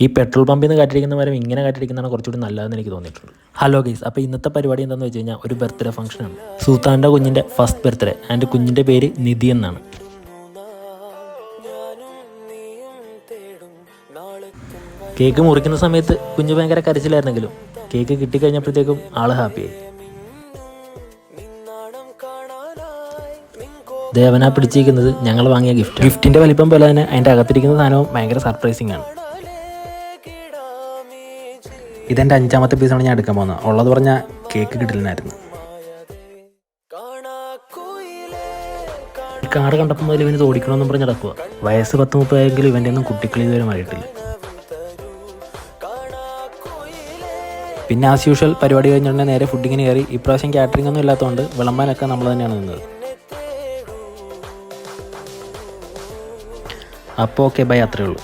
ഈ പെട്രോൾ പമ്പിൽ നിന്ന് കാറ്റടിക്കുന്ന പകരം ഇങ്ങനെ കാറ്റടിക്കുന്നതാണ് കുറച്ചുകൂടി നല്ലതെന്ന് എനിക്ക് തോന്നിയിട്ടുണ്ട്. ഹലോ ഗൈസ്, അപ്പോൾ ഇന്നത്തെ പരിപാടി എന്താണെന്ന് വെച്ച് കഴിഞ്ഞാൽ ഒരു ബർത്ത്ഡേ ഫംഗ്ഷനാണ്. സുൽത്താൻ്റെ കുഞ്ഞിൻ്റെ ഫസ്റ്റ് ബർത്ത്ഡേ. എൻ്റെ കുഞ്ഞിൻ്റെ പേര് നിധി എന്നാണ്. കേക്ക് മുറിക്കുന്ന സമയത്ത് കുഞ്ഞ് ഭയങ്കര കരച്ചിലായിരുന്നെങ്കിലും കേക്ക് കിട്ടിക്കഴിഞ്ഞപ്പോഴത്തേക്കും ആൾ ഹാപ്പിയായി. ദേവന പിടിച്ചിരിക്കുന്നത് ഞങ്ങൾ വാങ്ങിയ ഗിഫ്റ്റിൻ്റെ വലിപ്പം പോലെ തന്നെ അതിൻ്റെ അകത്തിരിക്കുന്ന സാധനവും ഭയങ്കര സർപ്രൈസിങ് ആണ്. ഇതെൻ്റെ 5ാമത്തെ പീസാണ് ഞാൻ എടുക്കാൻ പോകുന്നത്. ഉള്ളത് പറഞ്ഞാൽ കേക്ക് കിട്ടില്ലായിരുന്നു. കാറ് കണ്ടപ്പോൾ മുതൽ ഇവന് ഓടിക്കണമെന്നും പറഞ്ഞ് നടക്കുക. വയസ്സ് 10-30 ആയെങ്കിലും ഇവൻ്റെ ഒന്നും കുട്ടിക്കളി ഇതുവരെ മാറിയിട്ടില്ല. പിന്നെ ആസ് യൂഷ്വൽ പരിപാടി കഴിഞ്ഞുണ്ടെങ്കിൽ നേരെ ഫുഡിങ്ങിന് കയറി. ഇപ്രാവശ്യം കാറ്ററിംഗ് ഒന്നും ഇല്ലാത്തതുകൊണ്ട് വിളമ്പാനൊക്കെ നമ്മൾ തന്നെയാണ് നിന്നത്. അപ്പോൾ ഓക്കെ ബൈ, അത്രയേ ഉള്ളൂ.